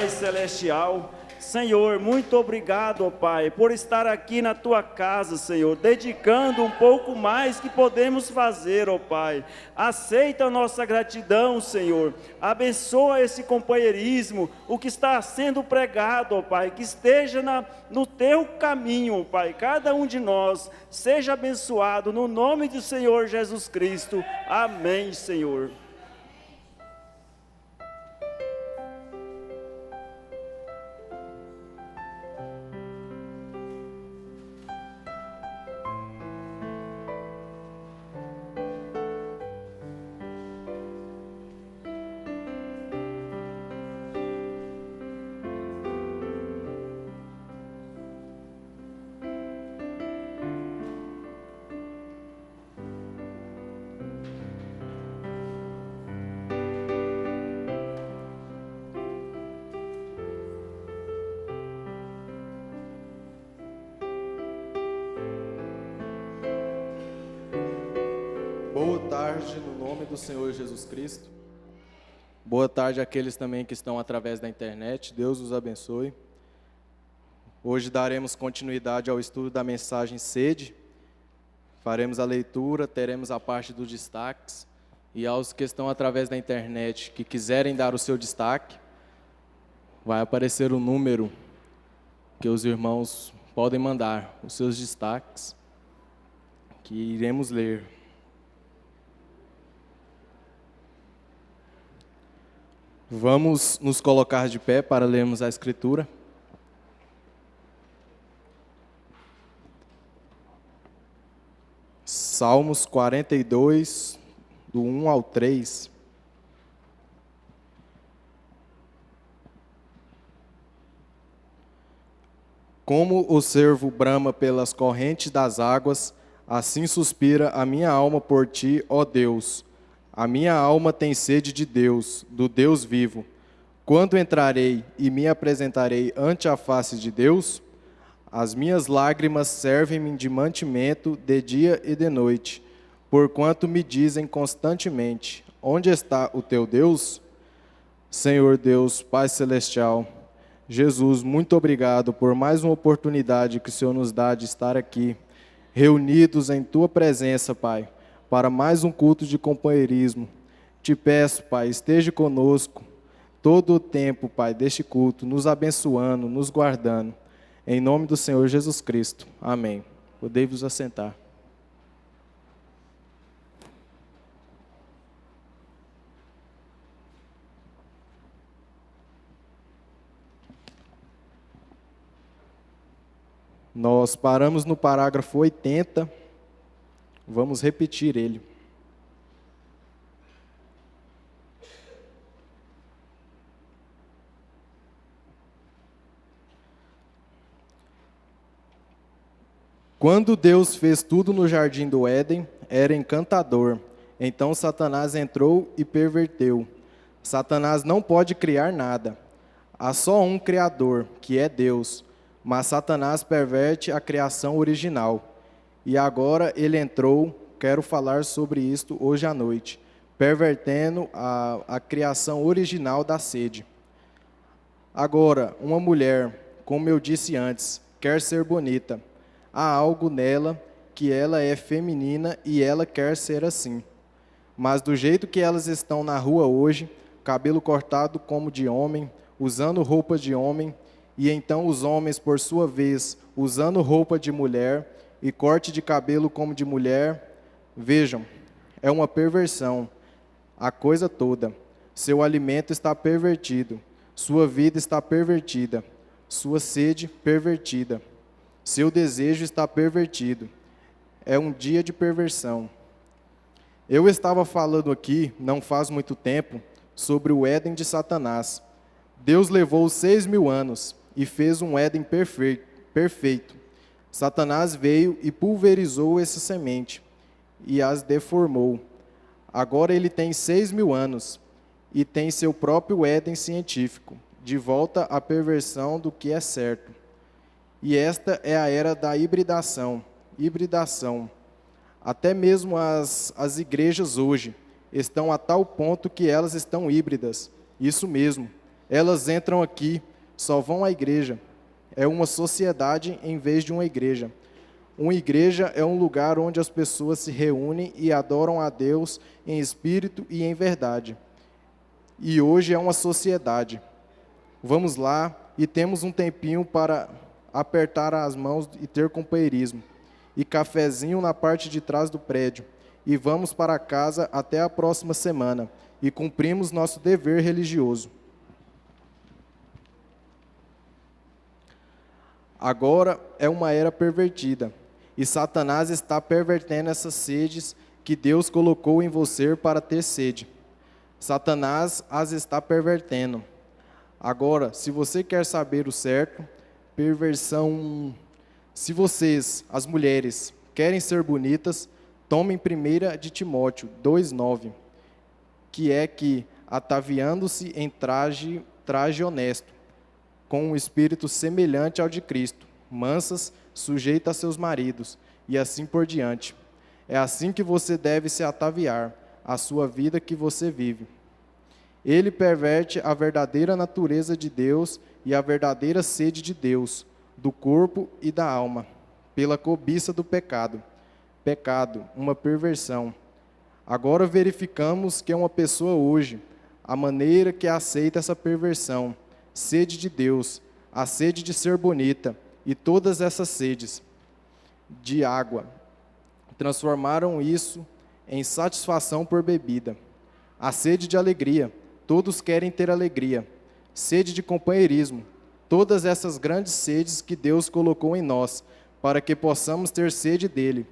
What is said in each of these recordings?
Pai Celestial, Senhor, muito obrigado, ó Pai, por estar aqui na Tua casa, Senhor, dedicando um pouco mais que podemos fazer, ó Pai. Aceita a nossa gratidão, Senhor. Abençoa esse companheirismo, o que está sendo pregado, ó Pai, que esteja no Teu caminho, ó Pai. Cada um de nós seja abençoado no nome do Senhor Jesus Cristo. Amém, Senhor. Boa tarde, no nome do Senhor Jesus Cristo. Boa tarde àqueles também que estão através da internet. Deus os abençoe. Hoje daremos continuidade ao estudo da mensagem Sede. Faremos a leitura, teremos a parte dos destaques. E aos que estão através da internet, que quiserem dar o seu destaque, vai aparecer o número que os irmãos podem mandar, os seus destaques, que iremos ler. Vamos nos colocar de pé para lermos a Escritura. Salmos 42, do 1 ao 3. Como o cervo brama pelas correntes das águas, assim suspira a minha alma por ti, ó Deus. A minha alma tem sede de Deus, do Deus vivo. Quando entrarei e me apresentarei ante a face de Deus? As minhas lágrimas servem-me de mantimento de dia e de noite, porquanto me dizem constantemente: onde está o teu Deus? Senhor Deus, Pai Celestial, Jesus, muito obrigado por mais uma oportunidade que o Senhor nos dá de estar aqui, reunidos em Tua presença, Pai, para mais um culto de companheirismo. Te peço, Pai, esteja conosco todo o tempo, Pai, deste culto, nos abençoando, nos guardando. Em nome do Senhor Jesus Cristo. Amém. Podei-vos assentar. Nós paramos no parágrafo 80. Vamos repetir ele. Quando Deus fez tudo no jardim do Éden, era encantador. Então Satanás entrou e perverteu. Satanás não pode criar nada. Há só um Criador, que é Deus. Mas Satanás perverte a criação original. E agora ele entrou, quero falar sobre isto hoje à noite, pervertendo a criação original da sede. Agora, uma mulher, como eu disse antes, quer ser bonita. Há algo nela que ela é feminina e ela quer ser assim. Mas do jeito que elas estão na rua hoje, cabelo cortado como de homem, usando roupas de homem, e então os homens, por sua vez, usando roupa de mulher, e corte de cabelo como de mulher, vejam, é uma perversão, a coisa toda. Seu alimento está pervertido, sua vida está pervertida, sua sede pervertida, seu desejo está pervertido. É um dia de perversão. Eu estava falando aqui, não faz muito tempo, sobre o Éden de Satanás. Deus levou 6.000 anos e fez um Éden perfeito. Satanás veio e pulverizou essa semente e as deformou. Agora ele tem 6.000 anos e tem seu próprio Éden científico, de volta à perversão do que é certo. E esta é a era da hibridação. Até mesmo as igrejas hoje estão a tal ponto que elas estão híbridas. Isso mesmo. Elas entram aqui, só vão à igreja. É uma sociedade em vez de uma igreja. Uma igreja é um lugar onde as pessoas se reúnem e adoram a Deus em espírito e em verdade. E hoje é uma sociedade. Vamos lá e temos um tempinho para apertar as mãos e ter companheirismo. E cafezinho na parte de trás do prédio. E vamos para casa até a próxima semana. E cumprimos nosso dever religioso. Agora é uma era pervertida. E Satanás está pervertendo essas sedes que Deus colocou em você para ter sede. Satanás as está pervertendo. Agora, se você quer saber o certo, perversão. Se vocês, as mulheres, querem ser bonitas, tomem 1 de Timóteo 2,9, que é que, ataviando-se em traje honesto, com um espírito semelhante ao de Cristo, mansas, sujeitas a seus maridos, e assim por diante. É assim que você deve se ataviar, a sua vida que você vive. Ele perverte a verdadeira natureza de Deus e a verdadeira sede de Deus, do corpo e da alma, pela cobiça do pecado. Pecado, uma perversão. Agora verificamos que é uma pessoa hoje, a maneira que aceita essa perversão, sede de Deus, a sede de ser bonita, e todas essas sedes de água transformaram isso em satisfação por bebida. A sede de alegria, todos querem ter alegria. Sede de companheirismo, todas essas grandes sedes que Deus colocou em nós, para que possamos ter sede dele.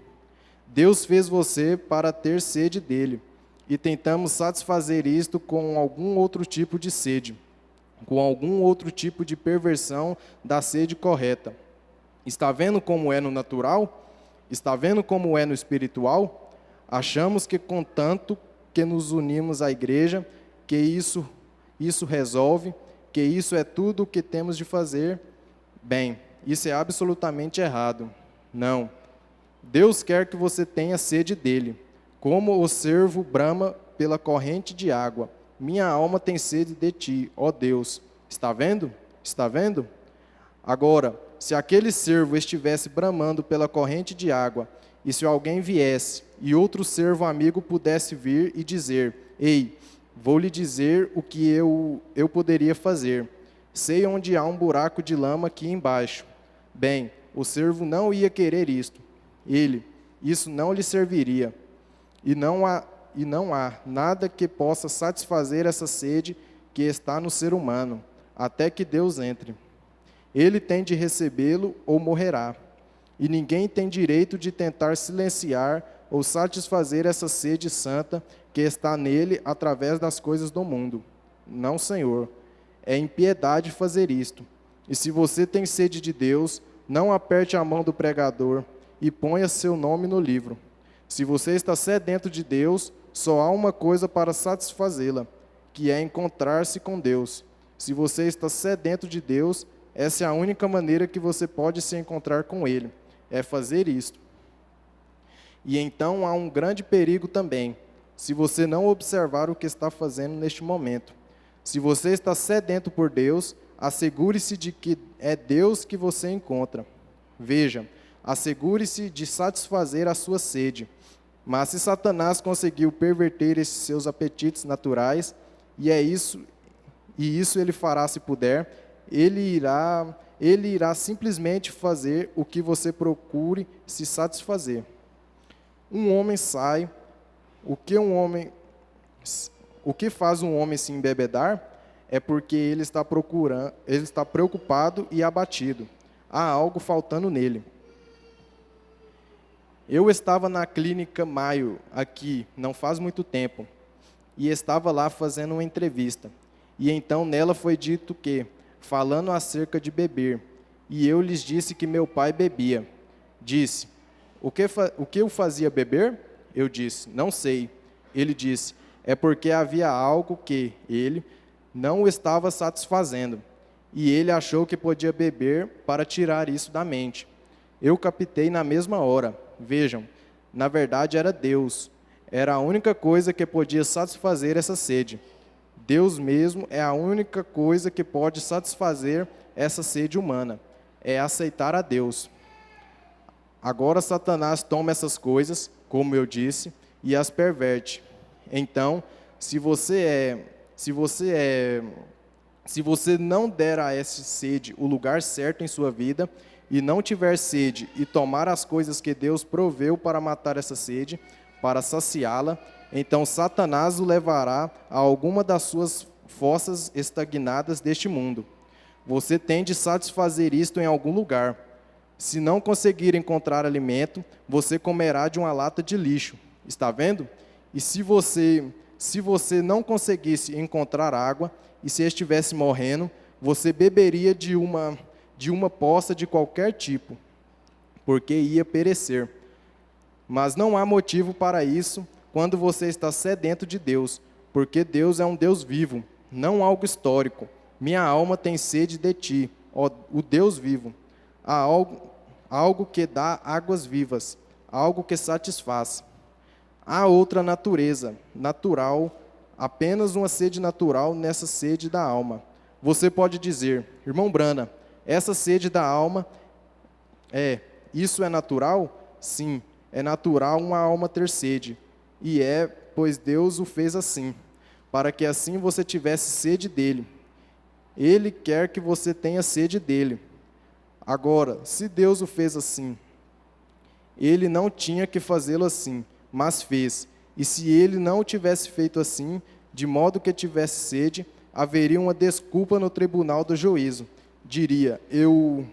Deus fez você para ter sede dele, e tentamos satisfazer isto com algum outro tipo de sede, com algum outro tipo de perversão da sede correta. Está vendo como é no natural? Está vendo como é no espiritual? Achamos que contanto que nos unimos à igreja, que isso resolve, que isso é tudo o que temos de fazer. Bem, isso é absolutamente errado. Não. Deus quer que você tenha sede dele, como o cervo brama pela corrente de água. Minha alma tem sede de ti, ó Deus. Está vendo? Está vendo? Agora, se aquele cervo estivesse bramando pela corrente de água, e se alguém viesse, e outro cervo amigo pudesse vir e dizer: ei, vou lhe dizer o que eu poderia fazer. Sei onde há um buraco de lama aqui embaixo. Bem, o cervo não ia querer isto. Isso não lhe serviria. E não há nada que possa satisfazer essa sede que está no ser humano, até que Deus entre. Ele tem de recebê-lo ou morrerá. E ninguém tem direito de tentar silenciar ou satisfazer essa sede santa que está nele através das coisas do mundo. Não, Senhor. É impiedade fazer isto. E se você tem sede de Deus, não aperte a mão do pregador e ponha seu nome no livro. Se você está sedento de Deus, só há uma coisa para satisfazê-la, que é encontrar-se com Deus. Se você está sedento de Deus, essa é a única maneira que você pode se encontrar com Ele, é fazer isto. E então há um grande perigo também, se você não observar o que está fazendo neste momento. Se você está sedento por Deus, assegure-se de que é Deus que você encontra. Veja, assegure-se de satisfazer a sua sede. Mas se Satanás conseguiu perverter esses seus apetites naturais, e isso ele fará se puder, ele irá simplesmente fazer o que você procure se satisfazer. Um homem sai, o que faz um homem se embebedar é porque ele está preocupado e abatido. Há algo faltando nele. Eu estava na clínica Mayo, aqui, não faz muito tempo, e estava lá fazendo uma entrevista. E então nela foi dito que, falando acerca de beber, e eu lhes disse que meu pai bebia. Disse: o que o fazia beber? Eu disse: não sei. Ele disse: é porque havia algo que ele não o estava satisfazendo, e ele achou que podia beber para tirar isso da mente. Eu captei na mesma hora. Vejam, na verdade era Deus. Era a única coisa que podia satisfazer essa sede. Deus mesmo é a única coisa que pode satisfazer essa sede humana, é aceitar a Deus. Agora Satanás toma essas coisas, como eu disse, e as perverte. Então, se você não der a essa sede o lugar certo em sua vida, e não tiver sede e tomar as coisas que Deus proveu para matar essa sede, para saciá-la, então Satanás o levará a alguma das suas fossas estagnadas deste mundo. Você tem de satisfazer isto em algum lugar. Se não conseguir encontrar alimento, você comerá de uma lata de lixo. Está vendo? E se você não conseguisse encontrar água, e se estivesse morrendo, você beberia de uma poça de qualquer tipo, porque ia perecer. Mas não há motivo para isso quando você está sedento de Deus, porque Deus é um Deus vivo, não algo histórico. Minha alma tem sede de ti, ó, o Deus vivo. Há algo que dá águas vivas, algo que satisfaz. Há outra natureza, natural, apenas uma sede natural nessa sede da alma. Você pode dizer, irmão Brana, essa sede da alma, isso é natural? Sim, é natural uma alma ter sede, e pois Deus o fez assim, para que assim você tivesse sede dele. Ele quer que você tenha sede dele. Agora, se Deus o fez assim, ele não tinha que fazê-lo assim, mas fez. E se ele não o tivesse feito assim, de modo que tivesse sede, haveria uma desculpa no tribunal do juízo. Diria, eu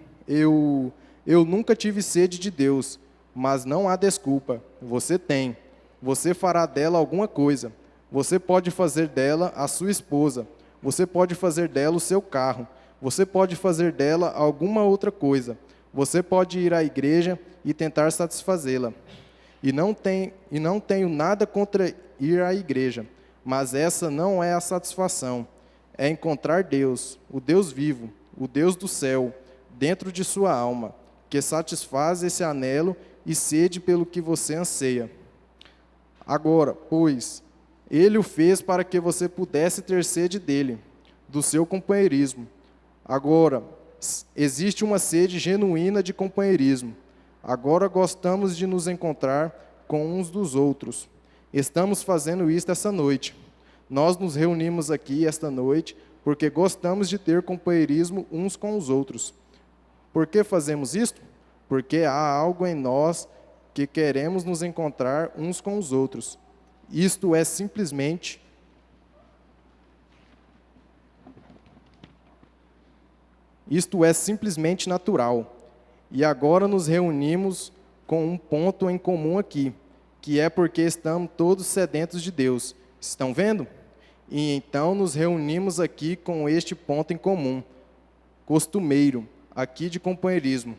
nunca tive sede de Deus, mas não há desculpa. Você tem. Você fará dela alguma coisa. Você pode fazer dela a sua esposa. Você pode fazer dela o seu carro. Você pode fazer dela alguma outra coisa. Você pode ir à igreja e tentar satisfazê-la. E não tenho nada contra ir à igreja, mas essa não é a satisfação. É encontrar Deus, o Deus vivo, o Deus do céu, dentro de sua alma, que satisfaz esse anelo e sede pelo que você anseia. Agora, pois, ele o fez para que você pudesse ter sede dele, do seu companheirismo. Agora, existe uma sede genuína de companheirismo. Agora gostamos de nos encontrar com uns dos outros. Estamos fazendo isso essa noite. Nós nos reunimos aqui esta noite porque gostamos de ter companheirismo uns com os outros. Por que fazemos isto? Porque há algo em nós que queremos nos encontrar uns com os outros. Isto é simplesmente natural. E agora nos reunimos com um ponto em comum aqui, que é porque estamos todos sedentos de Deus. Estão vendo? E então nos reunimos aqui com este ponto em comum, costumeiro, aqui de companheirismo.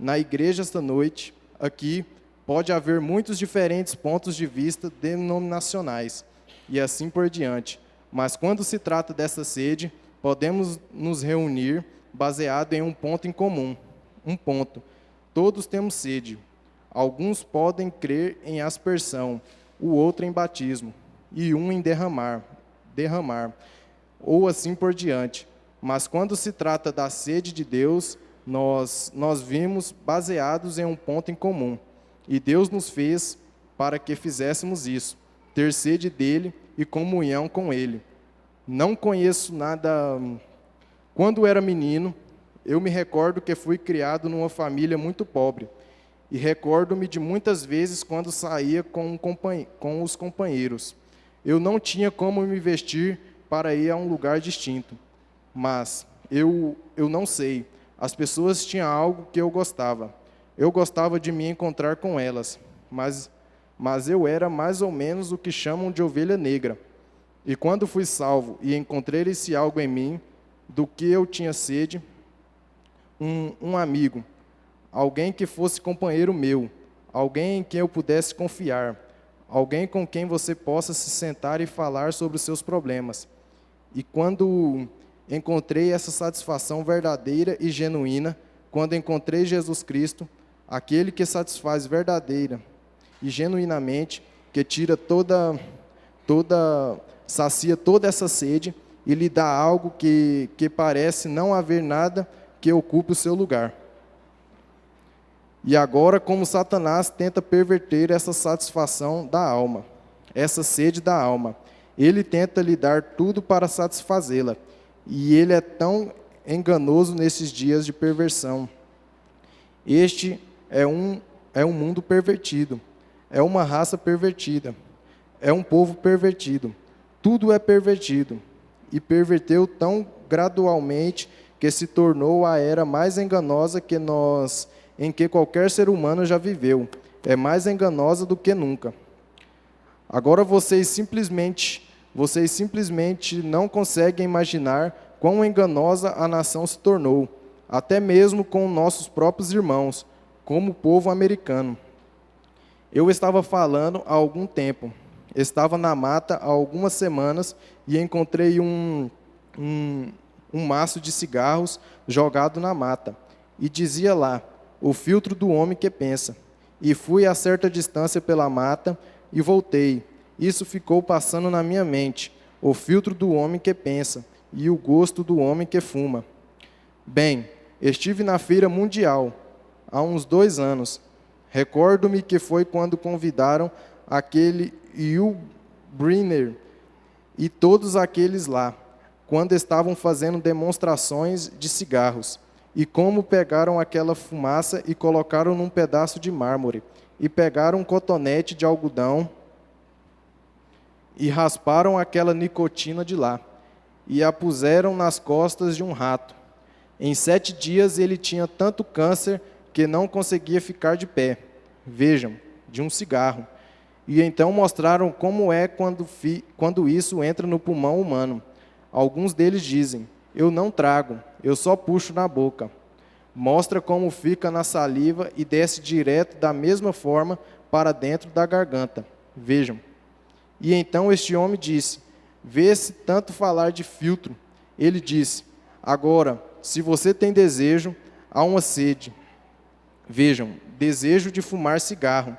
Na igreja esta noite, aqui, pode haver muitos diferentes pontos de vista denominacionais, e assim por diante. Mas quando se trata dessa sede, podemos nos reunir baseado em um ponto em comum. Um ponto. Todos temos sede. Alguns podem crer em aspersão, o outro em batismo, e um em derramar, ou assim por diante. Mas quando se trata da sede de Deus, nós vimos baseados em um ponto em comum. E Deus nos fez para que fizéssemos isso, ter sede dele e comunhão com ele. Não conheço nada. Quando era menino, eu me recordo que fui criado numa família muito pobre. E recordo-me de muitas vezes quando saía com os companheiros. Eu não tinha como me vestir para ir a um lugar distinto. Mas eu não sei. As pessoas tinham algo que eu gostava. Eu gostava de me encontrar com elas. Mas eu era mais ou menos o que chamam de ovelha negra. E quando fui salvo e encontrei esse algo em mim, do que eu tinha sede, um amigo, alguém que fosse companheiro meu, alguém em quem eu pudesse confiar, alguém com quem você possa se sentar e falar sobre os seus problemas. E quando encontrei essa satisfação verdadeira e genuína, quando encontrei Jesus Cristo, aquele que satisfaz verdadeira e genuinamente, que tira toda sacia toda essa sede e lhe dá algo que parece não haver nada que ocupe o seu lugar. E agora, como Satanás tenta perverter essa satisfação da alma, essa sede da alma, ele tenta lhe dar tudo para satisfazê-la. E ele é tão enganoso nesses dias de perversão. Este é um mundo pervertido, é uma raça pervertida, é um povo pervertido. Tudo é pervertido. E perverteu tão gradualmente que se tornou a era mais enganosa em que qualquer ser humano já viveu. É mais enganosa do que nunca. Agora vocês simplesmente não conseguem imaginar quão enganosa a nação se tornou, até mesmo com nossos próprios irmãos, como o povo americano. Eu estava falando há algum tempo. Estava na mata há algumas semanas e encontrei um maço de cigarros jogado na mata. E dizia lá, o filtro do homem que pensa. E fui a certa distância pela mata e voltei. Isso ficou passando na minha mente, o filtro do homem que pensa e o gosto do homem que fuma. Bem, estive na feira mundial há uns 2 anos. Recordo-me que foi quando convidaram aquele Yul Brynner e todos aqueles lá, quando estavam fazendo demonstrações de cigarros, e como pegaram aquela fumaça e colocaram num pedaço de mármore, e pegaram um cotonete de algodão e rasparam aquela nicotina de lá, e a puseram nas costas de um rato. Em 7 dias ele tinha tanto câncer que não conseguia ficar de pé. Vejam, de um cigarro. E então mostraram como é quando isso entra no pulmão humano. Alguns deles dizem, eu não trago, eu só puxo na boca. Mostra como fica na saliva e desce direto da mesma forma para dentro da garganta. Vejam. E então este homem disse, vê-se tanto falar de filtro. Ele disse, agora, se você tem desejo, há uma sede. Vejam, desejo de fumar cigarro.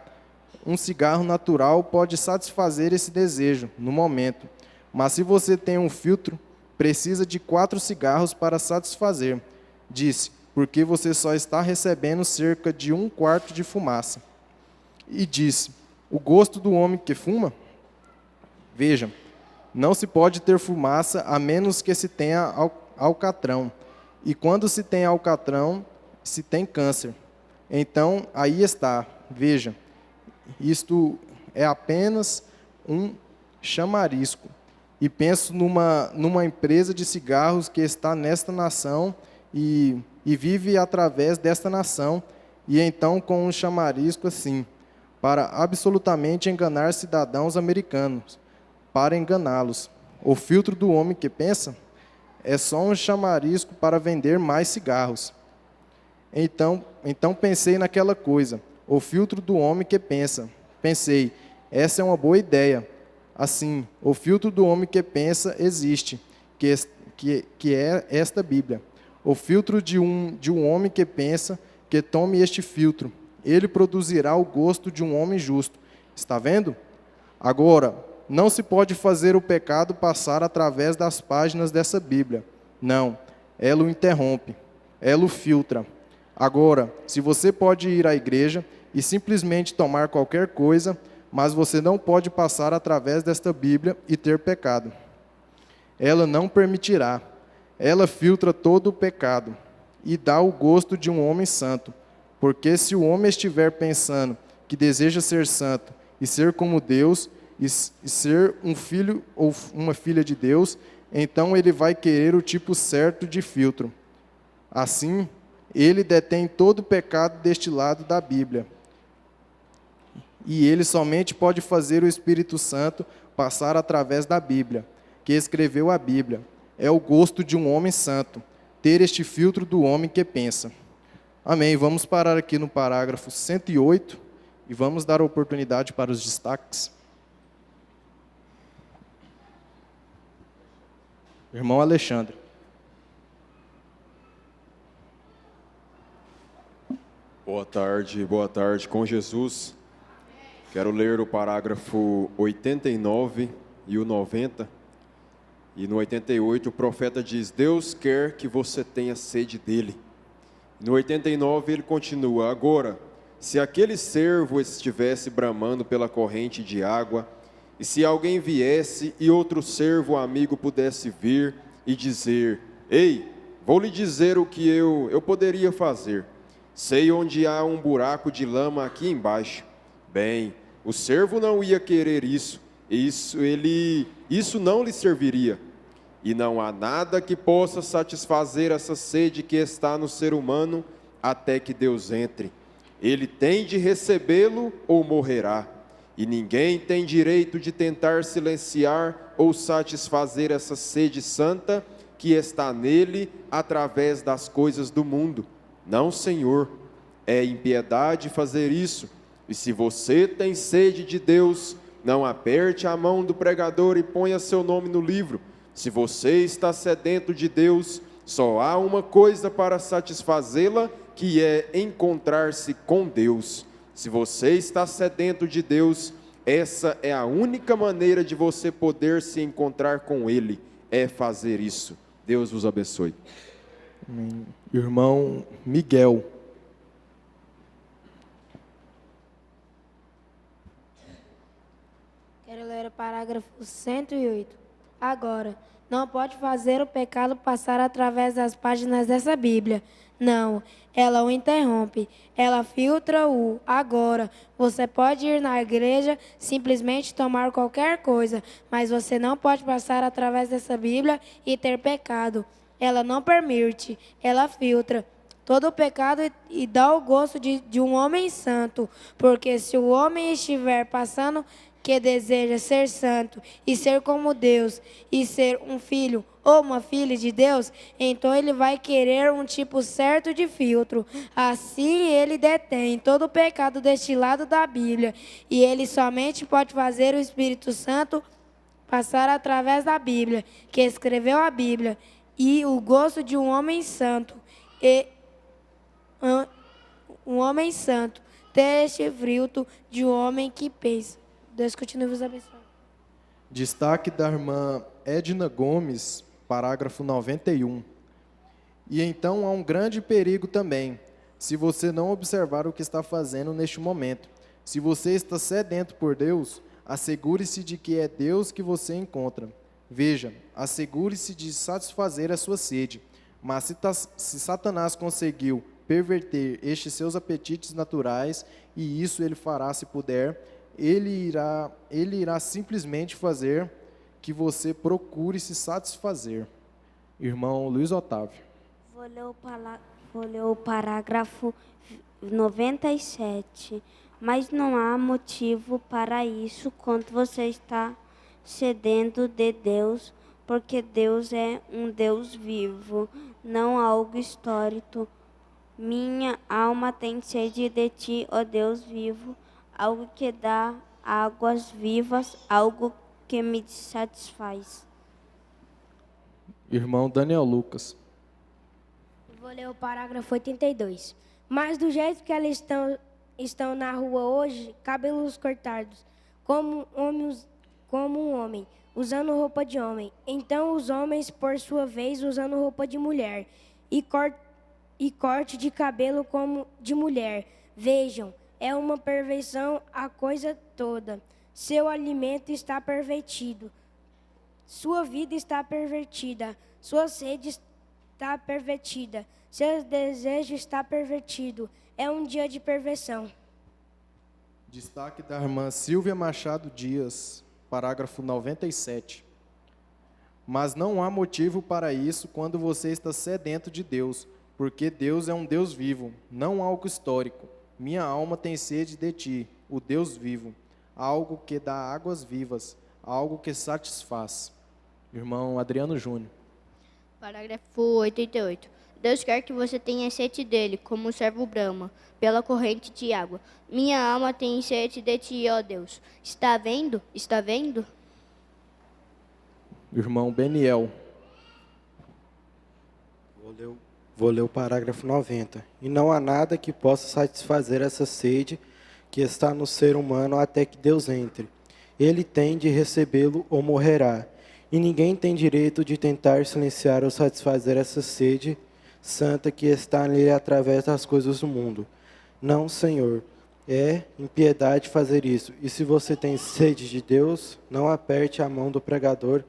Um cigarro natural pode satisfazer esse desejo, no momento. Mas se você tem um filtro, precisa de 4 cigarros para satisfazer. Disse, porque você só está recebendo cerca de 1/4 de fumaça. E disse, o gosto do homem que fuma? Vejam, não se pode ter fumaça a menos que se tenha alcatrão. E quando se tem alcatrão, se tem câncer. Então, aí está, veja, isto é apenas um chamarisco. E penso numa empresa de cigarros que está nesta nação e vive através desta nação, e então com um chamarisco assim, para absolutamente enganar cidadãos americanos, para enganá-los. O filtro do homem que pensa é só um chamarisco para vender mais cigarros. Então pensei naquela coisa, o filtro do homem que pensa. Pensei, essa é uma boa ideia. Assim, o filtro do homem que pensa existe, que é esta Bíblia. O filtro de um homem que pensa, que tome este filtro. Ele produzirá o gosto de um homem justo. Está vendo? Agora, não se pode fazer o pecado passar através das páginas dessa Bíblia. Não, ela o interrompe, ela o filtra. Agora, se você pode ir à igreja e simplesmente tomar qualquer coisa, mas você não pode passar através desta Bíblia e ter pecado. Ela não permitirá. Ela filtra todo o pecado e dá o gosto de um homem santo. Porque se o homem estiver pensando que deseja ser santo e ser como Deus, e ser um filho ou uma filha de Deus, então ele vai querer o tipo certo de filtro. Assim, ele detém todo o pecado deste lado da Bíblia. E ele somente pode fazer o Espírito Santo passar através da Bíblia, que escreveu a Bíblia. É o gosto de um homem santo, ter este filtro do homem que pensa. Amém. Vamos parar aqui no parágrafo 108 e vamos dar a oportunidade para os destaques. Irmão Alexandre. Boa tarde com Jesus. Quero ler o parágrafo 89 e o 90 E no 88 o profeta diz: Deus quer que você tenha sede dele. No 89 ele continua: agora, se aquele servo estivesse bramando pela corrente de água, e se alguém viesse e outro servo amigo pudesse vir e dizer: ei, vou lhe dizer o que eu poderia fazer. Sei onde há um buraco de lama aqui embaixo. Bem, o servo não ia querer isso não lhe serviria. E não há nada que possa satisfazer essa sede que está no ser humano até que Deus entre. Ele tem de recebê-lo ou morrerá. E ninguém tem direito de tentar silenciar ou satisfazer essa sede santa que está nele através das coisas do mundo. Não, Senhor, é impiedade fazer isso. E se você tem sede de Deus, não aperte a mão do pregador e ponha seu nome no livro. Se você está sedento de Deus, só há uma coisa para satisfazê-la, que é encontrar-se com Deus. Se você está sedento de Deus, essa é a única maneira de você poder se encontrar com Ele, é fazer isso. Deus vos abençoe. Amém. Irmão Miguel. Quero ler o parágrafo 108. Agora, não pode fazer o pecado passar através das páginas dessa Bíblia. Não, ela o interrompe, ela filtra-o. Agora, você pode ir na igreja, simplesmente tomar qualquer coisa, mas você não pode passar através dessa Bíblia e ter pecado. Ela não permite, ela filtra todo o pecado e dá o gosto de um homem santo, porque se o homem estiver passando que deseja ser santo e ser como Deus e ser um filho ou uma filha de Deus, então ele vai querer um tipo certo de filtro. Assim ele detém todo o pecado deste lado da Bíblia e ele somente pode fazer o Espírito Santo passar através da Bíblia, que escreveu a Bíblia, e o gosto de um homem santo ter este filtro de um homem que pensa. Deus continue vos abençoando. Destaque da irmã Edna Gomes, parágrafo 91. E então há um grande perigo também, se você não observar o que está fazendo neste momento. Se você está sedento por Deus, assegure-se de que é Deus que você encontra. Veja, assegure-se de satisfazer a sua sede. Mas se Satanás conseguiu perverter estes seus apetites naturais, e isso ele fará se puder, ele irá simplesmente fazer que você procure se satisfazer. Irmão Luiz Otávio. Vou ler o parágrafo 97. Mas não há motivo para isso quando você está sedento de Deus, porque Deus é um Deus vivo, não algo histórico. Minha alma tem sede de ti, ó Deus vivo, algo que dá águas vivas, algo que me satisfaz. Irmão Daniel Lucas. Vou ler o parágrafo 82. Mas do jeito que elas estão na rua hoje, cabelos cortados, como um homem, usando roupa de homem. Então os homens, por sua vez, usando roupa de mulher, e corte de cabelo como de mulher. Vejam, é uma perversão a coisa toda. Seu alimento está pervertido. Sua vida está pervertida. Sua sede está pervertida. Seu desejo está pervertido. É um dia de perversão. Destaque da irmã Silvia Machado Dias, parágrafo 97. Mas não há motivo para isso quando você está sedento de Deus, porque Deus é um Deus vivo, não algo histórico. Minha alma tem sede de ti, o Deus vivo, algo que dá águas vivas, algo que satisfaz. Irmão Adriano Júnior. Parágrafo 88. Deus quer que você tenha sede dele, como o servo brama, pela corrente de água. Minha alma tem sede de ti, ó Deus. Está vendo? Está vendo? Irmão Beniel. Vou ler o parágrafo 90. E não há nada que possa satisfazer essa sede que está no ser humano até que Deus entre. Ele tem de recebê-lo ou morrerá. E ninguém tem direito de tentar silenciar ou satisfazer essa sede santa que está nele através das coisas do mundo. Não, Senhor, é impiedade fazer isso. E se você tem sede de Deus, não aperte a mão do pregador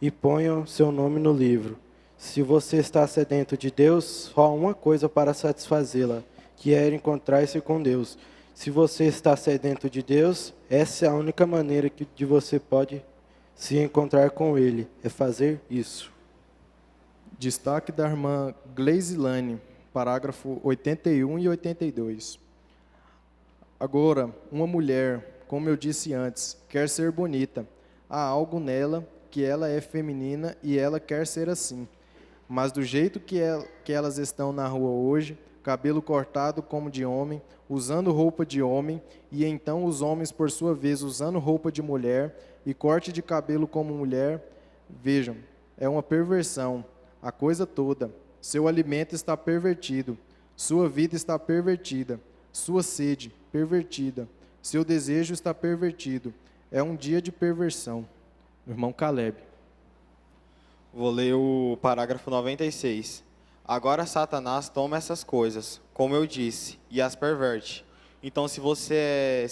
e ponha o seu nome no livro. Se você está sedento de Deus, só há uma coisa para satisfazê-la, que é encontrar-se com Deus. Se você está sedento de Deus, essa é a única maneira de você pode se encontrar com Ele, é fazer isso. Destaque da irmã Gleisilane, parágrafo 81 e 82. Agora, uma mulher, como eu disse antes, quer ser bonita. Há algo nela que ela é feminina e ela quer ser assim. Mas do jeito que elas estão na rua hoje, cabelo cortado como de homem, usando roupa de homem, e então os homens, por sua vez, usando roupa de mulher e corte de cabelo como mulher, vejam, é uma perversão, a coisa toda. Seu alimento está pervertido, sua vida está pervertida, sua sede pervertida, seu desejo está pervertido. É um dia de perversão. Irmão Caleb. Vou ler o parágrafo 96. Agora Satanás toma essas coisas, como eu disse, e as perverte. Então, se você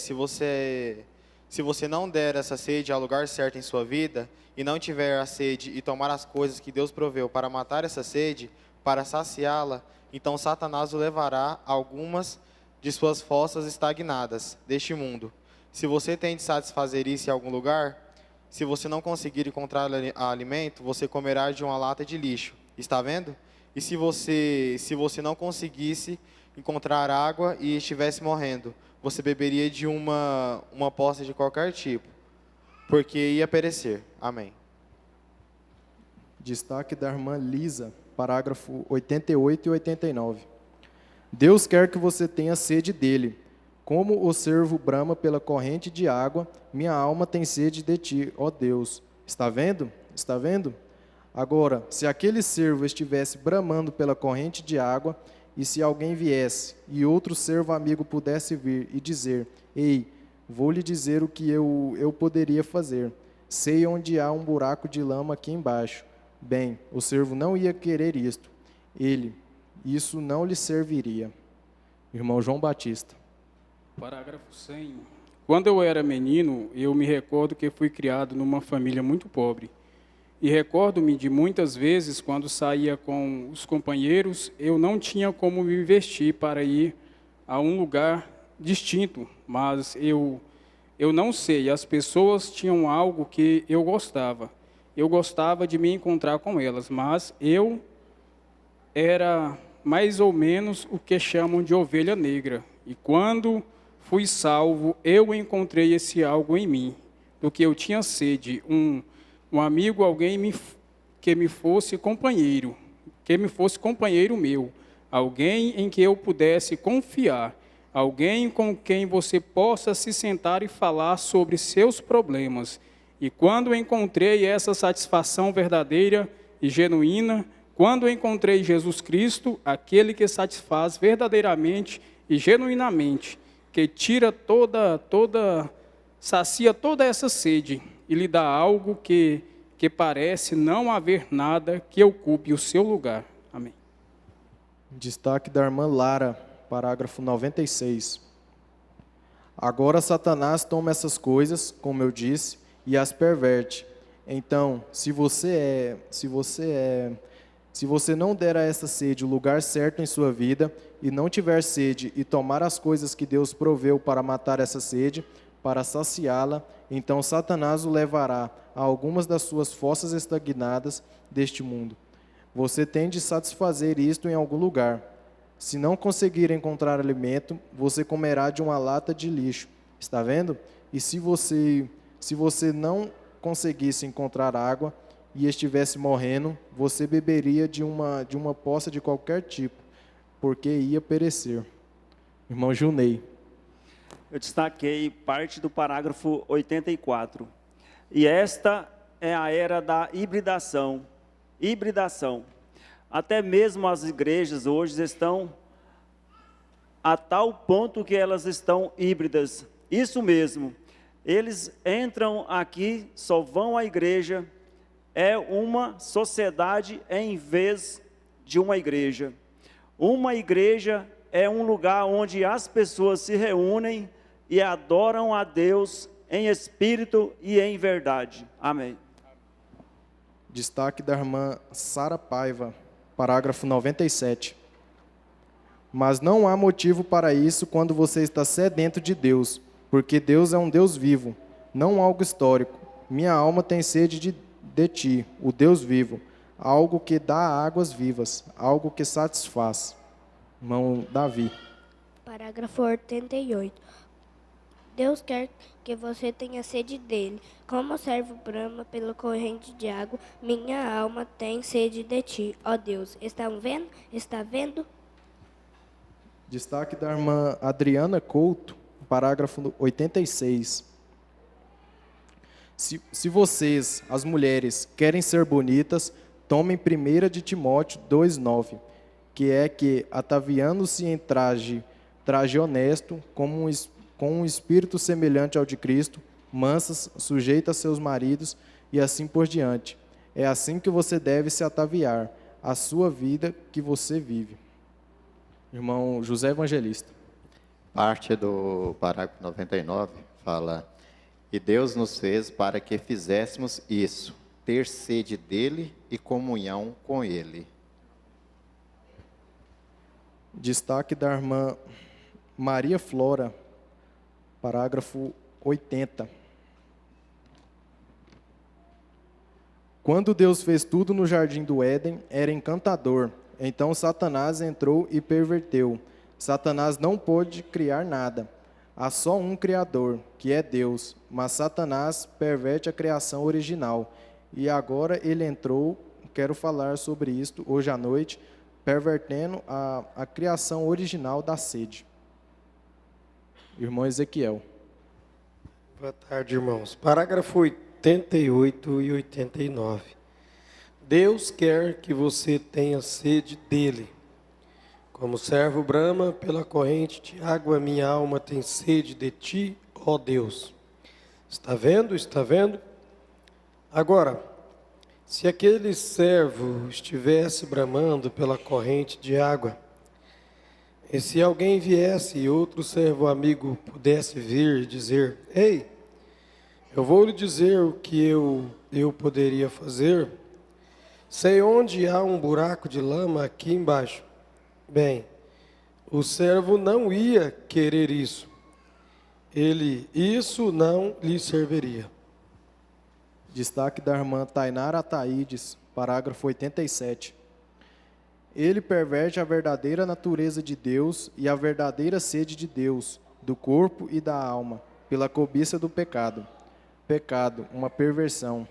não der essa sede ao lugar certo em sua vida, e não tiver a sede e tomar as coisas que Deus proveu para matar essa sede, para saciá-la, então Satanás o levará a algumas de suas fossas estagnadas deste mundo. Se você tem de satisfazer isso em algum lugar, se você não conseguir encontrar alimento, você comerá de uma lata de lixo. Está vendo? E se você não conseguisse encontrar água e estivesse morrendo, você beberia de uma poça de qualquer tipo, porque ia perecer. Amém. Destaque da irmã Lisa, parágrafo 88 e 89. Deus quer que você tenha sede dele. Como o cervo brama pela corrente de água, minha alma tem sede de ti, ó Deus. Está vendo? Está vendo? Agora, se aquele cervo estivesse bramando pela corrente de água, e se alguém viesse, e outro cervo amigo pudesse vir e dizer, ei, vou lhe dizer o que eu poderia fazer. Sei onde há um buraco de lama aqui embaixo. Bem, o cervo não ia querer isto. Isso não lhe serviria. Irmão João Batista. Parágrafo 100. Quando eu era menino, eu me recordo que fui criado numa família muito pobre. E recordo-me de muitas vezes, quando saía com os companheiros, eu não tinha como me vestir para ir a um lugar distinto. Mas eu não sei, as pessoas tinham algo que eu gostava. Eu gostava de me encontrar com elas, mas eu era mais ou menos o que chamam de ovelha negra. E quando fui salvo, eu encontrei esse algo em mim, do que eu tinha sede, um amigo, alguém que me fosse companheiro meu, alguém em que eu pudesse confiar, alguém com quem você possa se sentar e falar sobre seus problemas. E quando encontrei essa satisfação verdadeira e genuína, quando encontrei Jesus Cristo, aquele que satisfaz verdadeiramente e genuinamente, que tira sacia toda essa sede e lhe dá algo que parece não haver nada que ocupe o seu lugar. Amém. Destaque da irmã Lara, parágrafo 96. Agora Satanás toma essas coisas, como eu disse, e as perverte. Então, se você não der a essa sede o lugar certo em sua vida, e não tiver sede e tomar as coisas que Deus proveu para matar essa sede, para saciá-la, então Satanás o levará a algumas das suas fossas estagnadas deste mundo. Você tem de satisfazer isto em algum lugar. Se não conseguir encontrar alimento, você comerá de uma lata de lixo. Está vendo? E se você não conseguisse encontrar água e estivesse morrendo, você beberia de uma poça de qualquer tipo, porque ia perecer. Irmão Junei. Eu destaquei parte do parágrafo 84. E esta é a era da hibridação. Até mesmo as igrejas hoje estão a tal ponto que elas estão híbridas. Isso mesmo. Eles entram aqui, só vão à igreja é uma sociedade em vez de uma igreja. Uma igreja é um lugar onde as pessoas se reúnem e adoram a Deus em espírito e em verdade. Amém. Destaque da irmã Sara Paiva, parágrafo 97. Mas não há motivo para isso quando você está sedento de Deus, porque Deus é um Deus vivo, não algo histórico. Minha alma tem sede de ti, o Deus vivo, algo que dá águas vivas, algo que satisfaz. Irmão Davi. Parágrafo 88. Deus quer que você tenha sede dele. Como o servo brama pela corrente de água, minha alma tem sede de ti, ó Deus. Estão vendo? Está vendo? Destaque da irmã Adriana Couto, parágrafo 86. Se vocês, as mulheres, querem ser bonitas, tomem 1 de Timóteo 2,9, que é que, ataviando-se em traje honesto, com um espírito semelhante ao de Cristo, mansas, sujeitas a seus maridos e assim por diante. É assim que você deve se ataviar, a sua vida que você vive. Irmão José Evangelista. Parte do parágrafo 99 fala: e Deus nos fez para que fizéssemos isso, ter sede dele e comunhão com ele. Destaque da irmã Maria Flora, parágrafo 80. Quando Deus fez tudo no jardim do Éden, era encantador. Então Satanás entrou e perverteu. Satanás não pôde criar nada. Há só um Criador, que é Deus, mas Satanás perverte a criação original. E agora ele entrou, quero falar sobre isto hoje à noite, pervertendo a criação original da sede. Irmão Ezequiel. Boa tarde, irmãos. Parágrafo 88 e 89. Deus quer que você tenha sede dele. Como o servo brama pela corrente de água, minha alma tem sede de ti, ó Deus. Está vendo? Está vendo? Agora, se aquele servo estivesse bramando pela corrente de água, e se alguém viesse e outro servo amigo pudesse vir e dizer: ei, eu vou lhe dizer o que eu poderia fazer, sei onde há um buraco de lama aqui embaixo. Bem, o servo não ia querer isso. Isso não lhe serviria. Destaque da irmã Tainara Ataídes, parágrafo 87. Ele perverte a verdadeira natureza de Deus e a verdadeira sede de Deus, do corpo e da alma, pela cobiça do pecado. Pecado, uma perversão.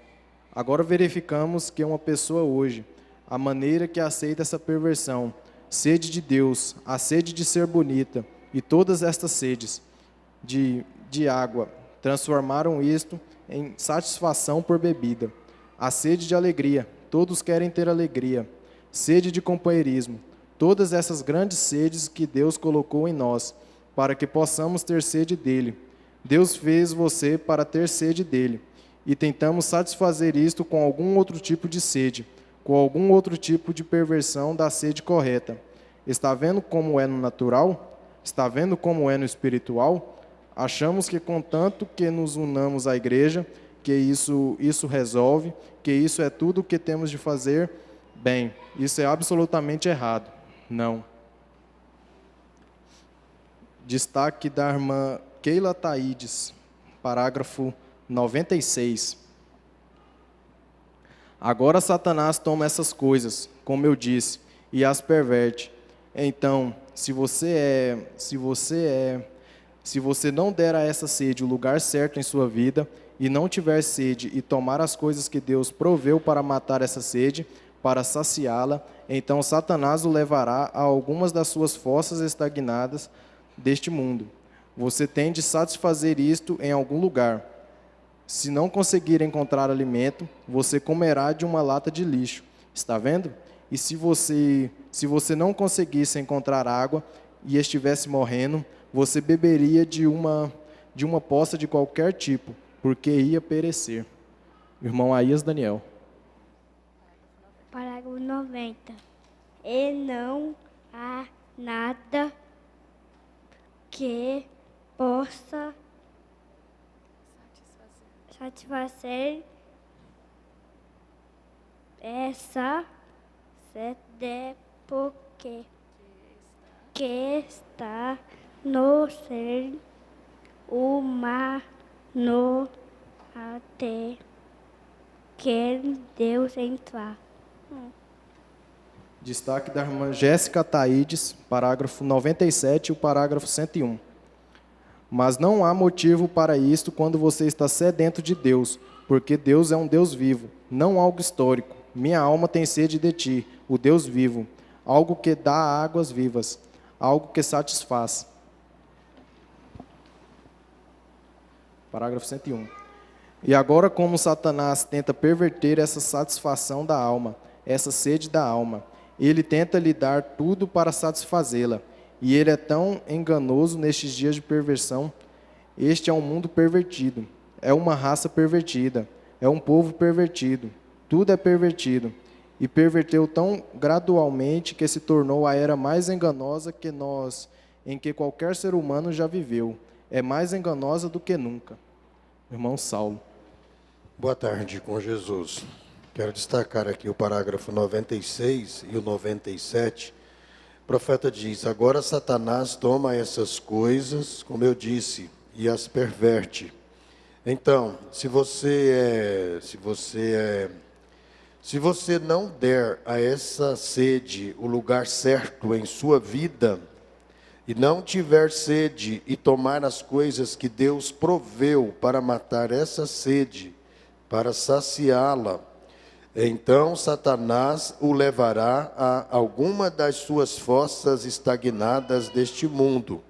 Agora verificamos que uma pessoa hoje, a maneira que aceita essa perversão, sede de Deus, a sede de ser bonita, e todas estas sedes de água, transformaram isto em satisfação por bebida. A sede de alegria, todos querem ter alegria. Sede de companheirismo, todas essas grandes sedes que Deus colocou em nós, para que possamos ter sede dele. Deus fez você para ter sede dele, e tentamos satisfazer isto com algum outro tipo de sede, com algum outro tipo de perversão da sede correta. Está vendo como é no natural? Está vendo como é no espiritual? Achamos que contanto que nos unamos à igreja, que isso resolve, que isso é tudo o que temos de fazer. Bem, isso é absolutamente errado. Não. Destaque da irmã Keila Taídes, parágrafo 96. Agora Satanás toma essas coisas, como eu disse, e as perverte. Então, se você não der a essa sede o lugar certo em sua vida, e não tiver sede e tomar as coisas que Deus proveu para matar essa sede, para saciá-la, então Satanás o levará a algumas das suas fossas estagnadas deste mundo. Você tem de satisfazer isto em algum lugar. Se não conseguir encontrar alimento, você comerá de uma lata de lixo. Está vendo? E se você não conseguisse encontrar água e estivesse morrendo, você beberia de uma poça de qualquer tipo, porque ia perecer. Irmão Aías Daniel. parágrafo 90. E não há nada que possa satisfazer essa sede porque que está no ser humano até que Deus entrar. Destaque da irmã Jéssica Taídes, parágrafo 97 e o parágrafo 101. Mas não há motivo para isto quando você está sedento de Deus, porque Deus é um Deus vivo, não algo histórico. Minha alma tem sede de ti, o Deus vivo, algo que dá águas vivas, algo que satisfaz. Parágrafo 101. E agora, como Satanás tenta perverter essa satisfação da alma, essa sede da alma, ele tenta lhe dar tudo para satisfazê-la. E ele é tão enganoso nestes dias de perversão. Este é um mundo pervertido, é uma raça pervertida, é um povo pervertido. Tudo é pervertido. E perverteu tão gradualmente que se tornou a era mais enganosa em que qualquer ser humano já viveu. É mais enganosa do que nunca. Irmão Saulo. Boa tarde, com Jesus. Quero destacar aqui o parágrafo 96 e o 97. O profeta diz: agora Satanás toma essas coisas, como eu disse, e as perverte. Então, se você não der a essa sede o lugar certo em sua vida, e não tiver sede e tomar as coisas que Deus proveu para matar essa sede, para saciá-la, então Satanás o levará a alguma das suas fossas estagnadas deste mundo.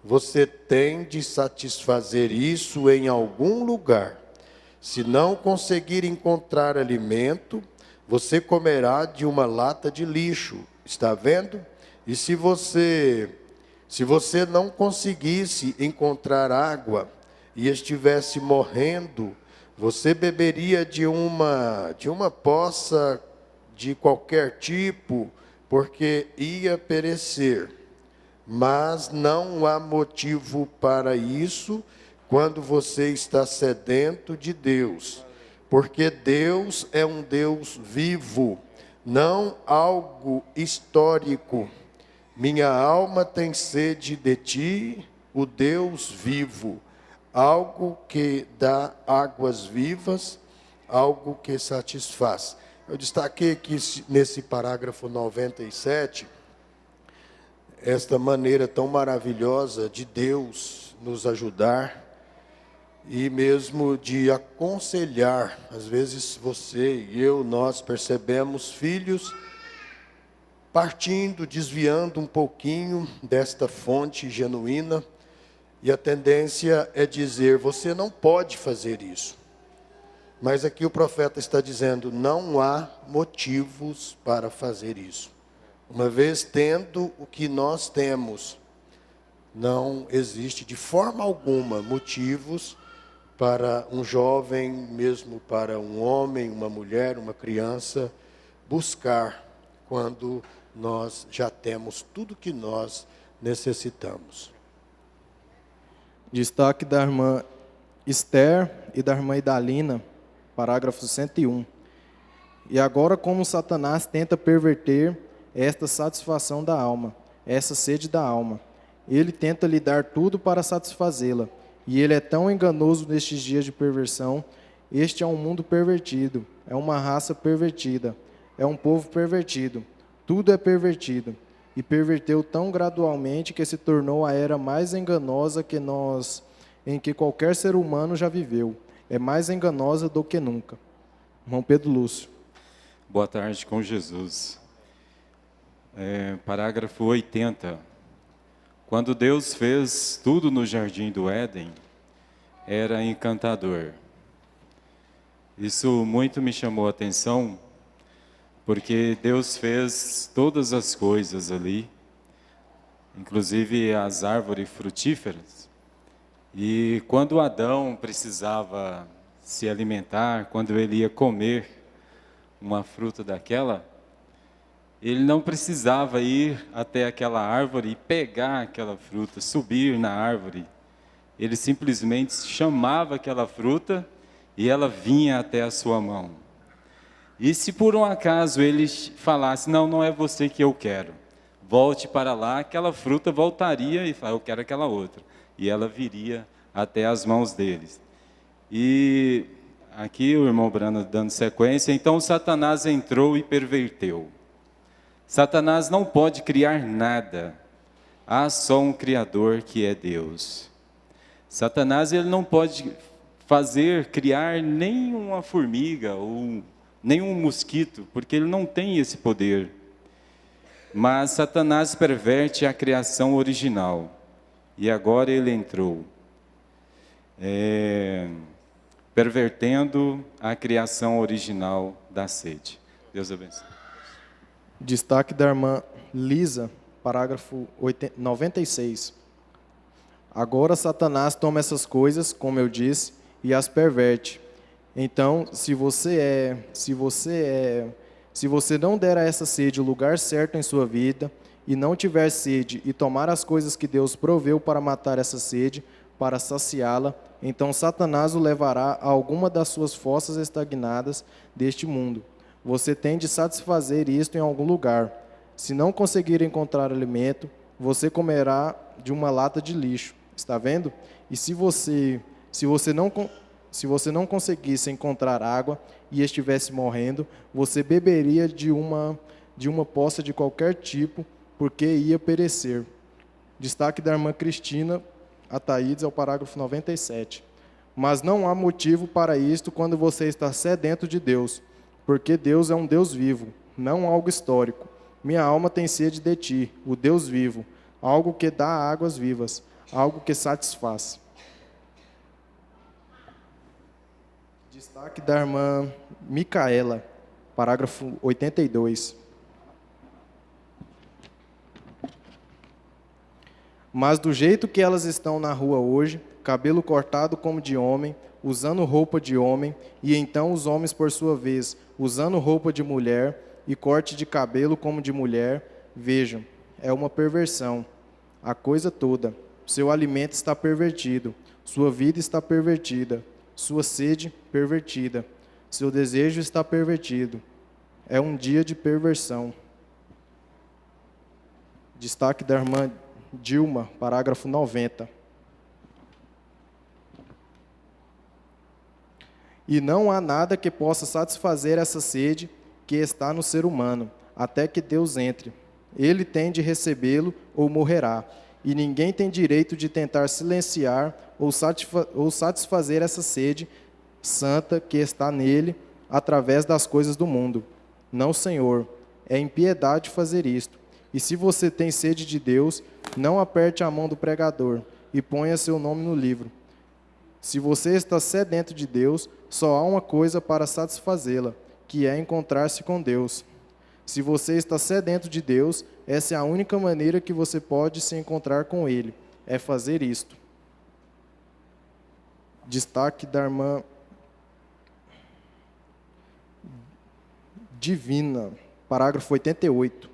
Você tem de satisfazer isso em algum lugar. Se não conseguir encontrar alimento, você comerá de uma lata de lixo. Está vendo? E se você não conseguisse encontrar água e estivesse morrendo, você beberia de uma poça de qualquer tipo, porque ia perecer. Mas não há motivo para isso quando você está sedento de Deus, porque Deus é um Deus vivo, não algo histórico. Minha alma tem sede de ti, o Deus vivo. Algo que dá águas vivas, algo que satisfaz. Eu destaquei aqui nesse parágrafo 97, esta maneira tão maravilhosa de Deus nos ajudar e mesmo de aconselhar. Às vezes você e eu, nós percebemos filhos partindo, desviando um pouquinho desta fonte genuína. E a tendência é dizer, você não pode fazer isso. Mas aqui o profeta está dizendo, não há motivos para fazer isso. Uma vez tendo o que nós temos, não existe de forma alguma motivos para um jovem, mesmo para um homem, uma mulher, uma criança, buscar quando nós já temos tudo que nós necessitamos. Destaque da irmã Esther e da irmã Idalina, parágrafo 101. E agora, como Satanás tenta perverter esta satisfação da alma, essa sede da alma, ele tenta lhe dar tudo para satisfazê-la. E ele é tão enganoso nestes dias de perversão. Este é um mundo pervertido, é uma raça pervertida, é um povo pervertido. Tudo é pervertido. E perverteu tão gradualmente que se tornou a era mais enganosa em que qualquer ser humano já viveu. É mais enganosa do que nunca. Irmão Pedro Lúcio. Boa tarde, com Jesus. Parágrafo 80. Quando Deus fez tudo no jardim do Éden, era encantador. Isso muito me chamou a atenção, porque Deus fez todas as coisas ali, inclusive as árvores frutíferas. E quando Adão precisava se alimentar, quando ele ia comer uma fruta daquela, Ele não precisava ir até aquela árvore e pegar aquela fruta, subir na árvore. Ele simplesmente chamava aquela fruta e ela vinha até a sua mão. E se por um acaso ele falasse, não, não é você que eu quero, volte para lá, aquela fruta voltaria e falaria, eu quero aquela outra. E ela viria até as mãos deles. E aqui o irmão Brana dando sequência, então Satanás entrou e perverteu. Satanás não pode criar nada, há só um Criador que é Deus. Satanás ele não pode criar nem uma formiga ou nem um mosquito, porque ele não tem esse poder. Mas Satanás perverte a criação original. E agora ele entrou, pervertendo a criação original da sede. Deus abençoe. Destaque da irmã Lisa, parágrafo 96. Agora Satanás toma essas coisas, como eu disse, e as perverte. Então, se você não der a essa sede o lugar certo em sua vida, e não tiver sede e tomar as coisas que Deus proveu para matar essa sede, para saciá-la, então Satanás o levará a alguma das suas fossas estagnadas deste mundo. Você tem de satisfazer isto em algum lugar. Se não conseguir encontrar alimento, você comerá de uma lata de lixo. Está vendo? E se você não conseguisse encontrar água e estivesse morrendo, você beberia de uma poça de qualquer tipo, porque ia perecer. Destaque da irmã Cristina Ataídes ao parágrafo 97. Mas não há motivo para isto quando você está sedento de Deus, porque Deus é um Deus vivo, não algo histórico. Minha alma tem sede de ti, o Deus vivo, algo que dá águas vivas, algo que satisfaz. Destaque da irmã Micaela, parágrafo 82. Mas do jeito que elas estão na rua hoje, cabelo cortado como de homem, usando roupa de homem, e então os homens, por sua vez, usando roupa de mulher e corte de cabelo como de mulher, vejam, é uma perversão. A coisa toda, seu alimento está pervertido, sua vida está pervertida, sua sede pervertida, seu desejo está pervertido. É um dia de perversão. Destaque da irmã Dilma, parágrafo 90. E não há nada que possa satisfazer essa sede que está no ser humano, até que Deus entre. Ele tem de recebê-lo ou morrerá. E ninguém tem direito de tentar silenciar ou satisfazer essa sede santa que está nele através das coisas do mundo. Não, Senhor, é impiedade fazer isto. E se você tem sede de Deus, não aperte a mão do pregador e ponha seu nome no livro. Se você está sedento de Deus, só há uma coisa para satisfazê-la, que é encontrar-se com Deus. Se você está sedento de Deus, essa é a única maneira que você pode se encontrar com Ele, é fazer isto. Destaque da irmã Divina, parágrafo 88.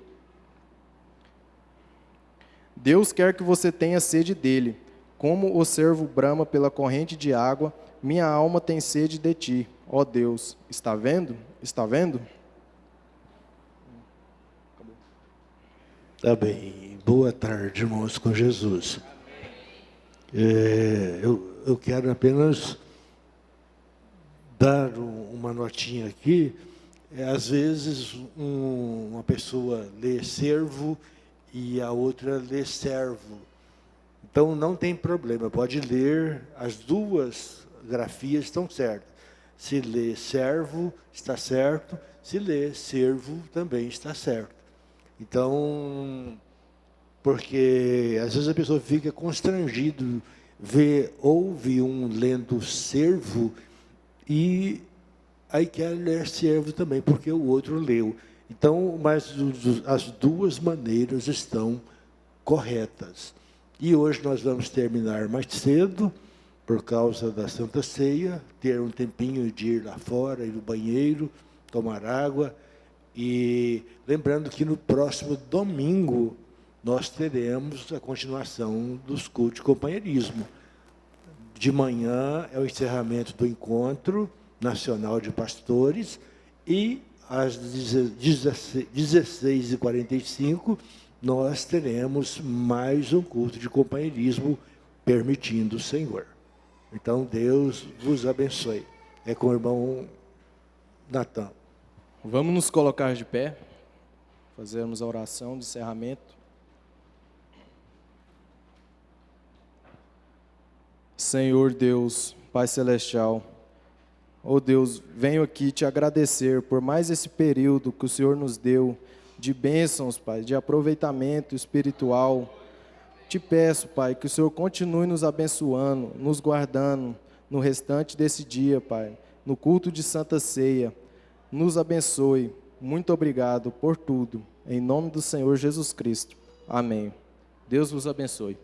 Deus quer que você tenha sede dele. Como o cervo brama pela corrente de água, minha alma tem sede de ti, ó Deus. Está vendo? Está vendo? Tá bem. Boa tarde, irmãos com Jesus. Eu quero apenas dar uma notinha aqui. Às vezes, uma pessoa lê servo e a outra lê servo. Então, não tem problema, pode ler, as duas grafias estão certas. Se lê servo, está certo, se lê servo, também está certo. Então, porque às vezes a pessoa fica constrangido, ouve um lendo servo e aí quer ler servo também, porque o outro leu. Então, mas as duas maneiras estão corretas. E hoje nós vamos terminar mais cedo, por causa da Santa Ceia, ter um tempinho de ir lá fora, ir no banheiro, tomar água, E lembrando que no próximo domingo nós teremos a continuação dos cultos de companheirismo. De manhã é o encerramento do Encontro Nacional de Pastores e às 16h45 nós teremos mais um culto de companheirismo, permitindo o Senhor. Então, Deus vos abençoe. É com o irmão Natan. Vamos nos colocar de pé, fazermos a oração de encerramento. Senhor Deus, Pai Celestial, ó Deus, venho aqui te agradecer por mais esse período que o Senhor nos deu de bênçãos, Pai, de aproveitamento espiritual. Te peço, Pai, que o Senhor continue nos abençoando, nos guardando no restante desse dia, Pai, no culto de Santa Ceia. Nos abençoe. Muito obrigado por tudo. Em nome do Senhor Jesus Cristo. Amém. Deus vos abençoe.